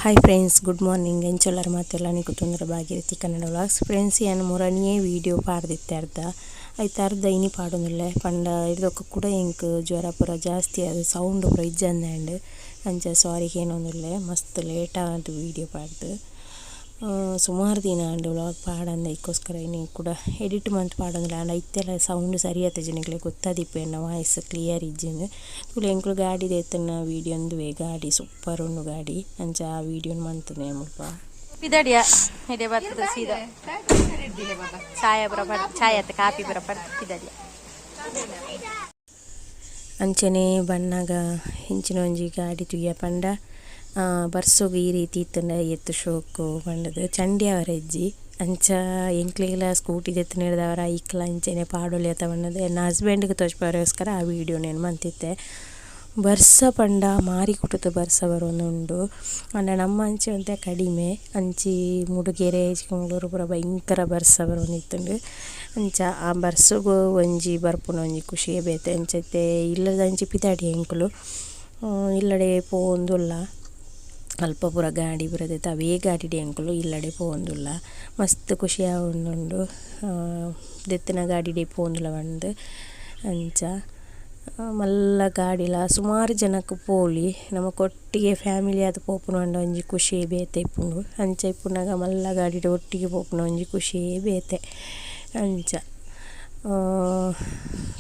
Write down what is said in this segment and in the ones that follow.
Hi friends, good morning. ಎಂಚೊಲ್ಲರ ಮಾತೆಲ್ಲ ನಿಕುತುಂದ್ರ ಭಾಗೀರಥಿ ಕನ್ನಡ ವ್ಲಾಗ್ಸ್. ಫ್ರೆಂಡ್ಸ್ ಏನು ಮೂರನೇ ವೀಡಿಯೋ ಪಾಡ್ದಿತ್ತೆ ಅರ್ಧ ಇನಿ ಪಾಡೊಂದುಲ್ಲೆ ಪಂಡ ಇರ್ದೊಕ್ಕ ಕೂಡ ಎಂಕ್ ಜ್ವರ ಪೂರ ಜಾಸ್ತಿ ಅದು ಸೌಂಡ್ ಪೂರ ಇಜ್ಜಂದಾಂಡ್ ಅಂಚ ಸಾರಿ ಏನೊಂದುಲ್ಲೆ ಮಸ್ತ್ ಲೇಟ್ ಆದ ವೀಡಿಯೋ ಪಾಡ್ದು ಸುಮಾರು ದಿನ ಅಂಡ್ ವ್ಲಾಗ್ ಪಾಡಂದ ಇಕ್ಕೋಸ್ಕರ ಇನ್ನು ಕೂಡ ಎಡಿಟ್ ಮಂತ್ ಪಾಡೋದಿಲ್ಲ ಅಂಡ್ ಐತೆಲ್ಲ ಸೌಂಡ್ ಸರಿ ಆತ ಜನಗಳಿಗೆ ಗೊತ್ತಾದಿಪ್ಪೆ ಎನ್ನ ವಾಯ್ಸ್ ಕ್ಲಿಯರ್ ಇಜ್ಜಿಂದು ತುಳು ಎಂಕ್ಲು ಗಾಡಿ ದೇತನ ವೀಡಿಯೋ ಒಂದುವೆ ಗಾಡಿ ಸೂಪರ್ ಉಂಡು ಗಾಡಿ ಅಂಚ ಆ ವೀಡಿಯೋನ ಮಂತನೆ ಮುಲ್ಪ ಪಿದಡಿಯ ಇದೆ ಬರ್ತದ ಸೀದಾ ಚಾಯ ಚಾಯತ್ ಕಾಪಿ ಬರ ಪಿದಡಿಯ ಅಂಚನೆ ಬಣ್ಣಗ ಹಿಂಚಿನ ಒಂಜಿ ಗಾಡಿ ತುಯ್ಯ ಪಂಡ ಬರ್ಸೋಗು ಈ ರೀತಿ ಇತ್ತಂಡ ಎತ್ತು ಶೋಕು ಪಂಡದು ಚಂಡಿಯವರ ಇಜ್ಜಿ ಅಂಚ ಎಂಕ್ಲೆಗೆಲ್ಲ ಸ್ಕೂಟಿ ದೆತ್ತು ಹಿಡ್ದವರ ಇಕ್ಲ ಅಂಚನೆ ಪಾಡೊಲಿ ಅತ್ತ ಬಣ್ಣದು ನನ್ನ ಹಸ್ಬೆಂಡ್ಗೆ ತೋಚ್ಪವರಿಗೋಸ್ಕರ ಆ ವೀಡಿಯೋ ನಾನು ಮಂತಿದ್ದೆ. ಬರ್ಸ ಪಂಡ ಮಾರಿ ಕುಟುತ್ತು ಬರ್ಸ ಬರೋನುಂಡು ಅಂಡ ನಮ್ಮ ಅಂಚೆ ಅಂತ ಕಡಿಮೆ ಅಂಚಿ ಮುಡುಗೆರೆ ಚಿಕ್ಕಮಗಳೂರು ಪೂರ ಭಯಂಕರ ಬರ್ಸ ಬರೋನಿತ್ತುಂಡು ಅಂಚ ಆ ಬರ್ಸಗು ಒಂಜಿ ಬರ್ಪುನ ಒಂಜಿ ಖುಷಿಯೇ ಬೇತೆ ಅಂಚೈತೆ ಇಲ್ಲದ ಅಂಚಿ ಪಿತಾಡಿ ಎಂಕುಲು ಇಲ್ಲಡೆ ಪೋಂದುಲ್ಲ ಅಲ್ಪ ಪೂರ ಗಾಡಿ ಬರೋದೈತೆ ಅವೇ ಗಾಡಿ ಎಂಕುಲು ಇಲ್ಲಡೆ ಪೋಂದುಲ್ಲ ಮಸ್ತ್ ಖುಷಿ ಆವೊಂದುಂಡು ದೆತ್ತಿನ ಗಾಡಿ ಪೋಂದುಲ್ಲ ಬಂದು ಅಂಚ ಮಲ್ಲ ಗಾಡಿಲ ಸುಮಾರು ಜನಕ್ಕೆ ಪೋಲಿ ನಮಕ್ ಒಟ್ಟಿಗೆ ಫ್ಯಾಮಿಲಿ ಅದು ಪೋಪುನ ಅಂಡ ಒಂಜಿ ಖುಷಿ ಬೇತೆ ಇಪ್ಪುಂಡು ಅಂಚ ಇಪ್ಪುನಾಗ ಮಲ್ಲ ಗಾಡಿ ಒಟ್ಟಿಗೆ ಪೋಪುನ ಒಂಜಿ ಖುಷಿ ಬೇತೆ ಅಂಚ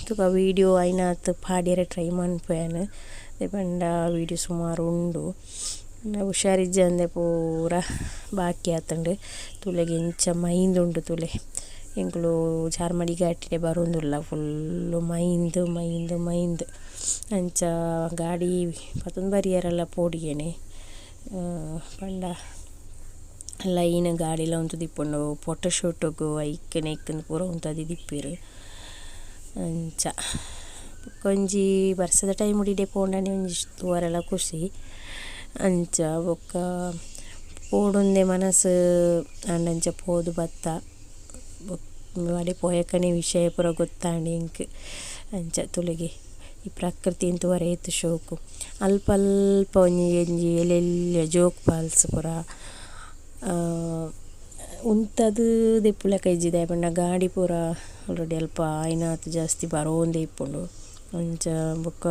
ತುಕ ವೀಡಿಯೋ ಐನಾತ್ ಪಾಡ್ಯರೆ ಟ್ರೈ ಮನ್ಪೇನು ಪಂಡ ವೀಡಿಯೋ ಸುಮಾರು ಉಂಡು ಹುಷಾರಿಜ್ಜಂದೆ ಪೂರ ಬಾಕಿ ಆತಂಡು ತುಲೆಗೆ ಇಂಚ ಮೈಂದುಂಡು ತುಲೆ ಎಂಕ್ಲು ಚಾರ್ಮಡಿ ಘಾಟಿಡೆ ಬರೋಂದುಲ್ಲ ಫುಲ್ಲು ಮೈಂದು ಅಂಚ ಗಾಡಿ ಪತೊಂದು ಬರಿಯರೆಲ್ಲ ಪೋಡಿಯೇನೆ ಪಂಡ ಲೈನ್ ಗಾಡಿಲ ಉಂತು ದಿಪ್ಪುಂಡು ಫೋಟೋಶೂಟ್ಗು ಐಕ್ಕನೆ ಇಕ್ಕಂದು ಪೂರ ಉಂತದು ದಿಪ್ಪಿರು ಅಂಚ ಒಂಜಿ ವರ್ಷದ ಟೈಮ್ ಉಡಿಡೆ ಪೋಂಡನೆ ಒಂಜಿ ತೂವರೆಲ್ಲ ಖುಷಿ ಅಂಚ ಬೊಕ್ಕ ಪೋಡುಂದೆ ಮನಸ್ಸು ಅಂಡಂಚ ಪೋದು ಬತ್ತ ಅಡೆ ಪೋಯಕ್ಕನೆ ವಿಷಯ ಪೂರ ಗೊತ್ತಾಂಡು ಎಂಕ್ ಅಂಚ ತುಲೆಗೆ ಈ ಪ್ರಕೃತಿ ಅಂತೂ ಏತು ಶೋಕು ಅಲ್ಪ ಒಂಜಿ ಎಲ್ಲೆಲ್ಲ ಜೋಗ್ ಫಾಲ್ಸ್ ಪೂರ ಉಂತದು ದೆಪ್ಪುಲೆಕ ಇಜ್ಜಿದೆ ಪಂಡ ಗಾಡಿ ಪೂರ ಆಲ್ರೆಡಿ ಅಲ್ಪ ಐನಾತ್ ಜಾಸ್ತಿ ಬರೋಂದೇ ಇಪ್ಪುಂಡು ಅಂಚ ಬೊಕ್ಕ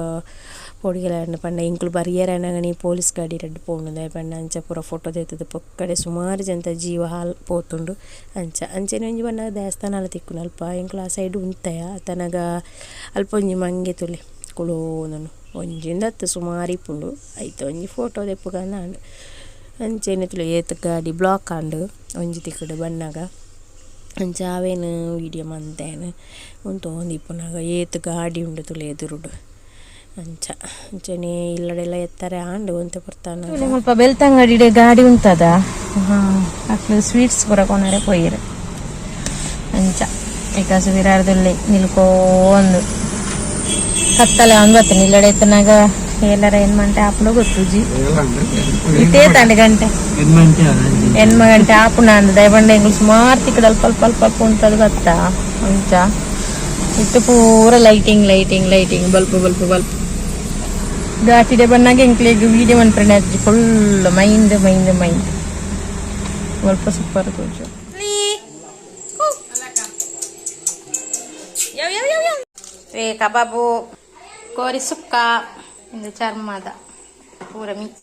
ಪೊಡಿಗೆಲ ಪಂಡ ಎಂಕ್ಲು ಬರಿಯರನಗನಿ ಪೊಲೀಸ್ ಗಾಡಿ ರಡ್ಡು ಪೋಂಡು ಪಂಡ ಅಂಚ ಪೂರ ಫೋಟೋ ತೆತ್ತದು ಪೊಕ್ಕಡೆ ಸುಮಾರು ಜನತ ಜೀವ ಹಾಲ್ ಪೋತುಂಡು ಅಂಚನೆ ಒಂಜಿ ಬಣ್ಣ ದೇವಸ್ಥಾನ ಎಲ್ಲ ತಿಕ್ಕುನು ಅಲ್ಪ ಎಂಕ್ಲು ಆ ಸೈಡ್ ಉಂತಯ ತನಗ ಅಲ್ಪ ಒಂಜಿ ಮಂಗೆ ತುಲೆ ಕುಳೋನನು ಒಂಜಿಂದತ್ತು ಸುಮಾರು ಇಪ್ಪುಂಡು ಐತ ಒಂಜಿ ಫೋಟೋ ದೆಪ್ಪುಗಂದಾಂಡು ಅಂಚೆನೆ ತುಲೆ ಏತ್ ಗಾಡಿ ಬ್ಲಾಕ್ ಆಂಡು ಒಂಜಿ ತಿಕ್ಕುಡು ಬಣ್ಣಗ ಅಂಚ ಅವೇನು ವೀಡಿಯೋ ಮಂತೇನು ಉಂತು ಒಂದಿಪ್ಪುನಾಗ ಏತ್ ಗಾಡಿ ಉಂಡು ತುಲೆ ಎದುರುಡು ಅಂಚನೆ ಇಲ್ಲಡೆಲ್ಲ ಎತ್ತಾರೆ ಆಂಡು ಒಂತೆ ಬರ್ತಾನ ಸ್ವಲ್ಪ ಬೆಳ್ತಂಗಡಿಡೆ ಗಾಡಿ ಉಂಟದ ಅಕ್ಲು ಸ್ವೀಟ್ಸ್ ಪೂರ ಕೊನರೆ ಪೊಯ್ಯರು ಅಂಚ ಈಗ ಸುವಿರಾರದಲ್ಲಿ ನಿಲ್ಕೋಂದು ಕತ್ತಲೆ ಒಂಬತ್ತು ನಿಲ್ಲಡೆ ಎತ್ತನಾಗ ಎಲ್ಲರ ಎನ್ಮಂಟೆ ಆಪುನ ಗೊತ್ತುಜಿ ಇತೇ ತಂಡು ಗಂಟೆ ಎನ್ಮ ಗಂಟೆ ಆಪುನ ಅಂದ ದಯಬಂಡೆ ಎಂಗ್ಳು ಸುಮಾರು ತಿಕ್ಕಡು ಅಲ್ಪ ಉಂಟದು ಗೊತ್ತ ಅಂಚ ಇಟ್ಟು ಪೂರ ಲೈಟಿಂಗ್ ಬಲ್ಪ್ ಘಾಟಿಡೆ ಬನ್ನಾಗ ಎಂಕ್ಲೆಗ್ ವೀಡಿಯೋ ಮನ್ಪರೆ ಅಜ್ಜಿ ಫುಲ್ ಮೈಂದ್ ಸ್ವಲ್ಪ ಸೂಪರ್ ತೋಜು ಕಬಾಬು ಕೋರಿ ಸುಕ್ಕ ಇದು ಚರ್ಮದ ಪೂರ ಮಿಕ್ಸ್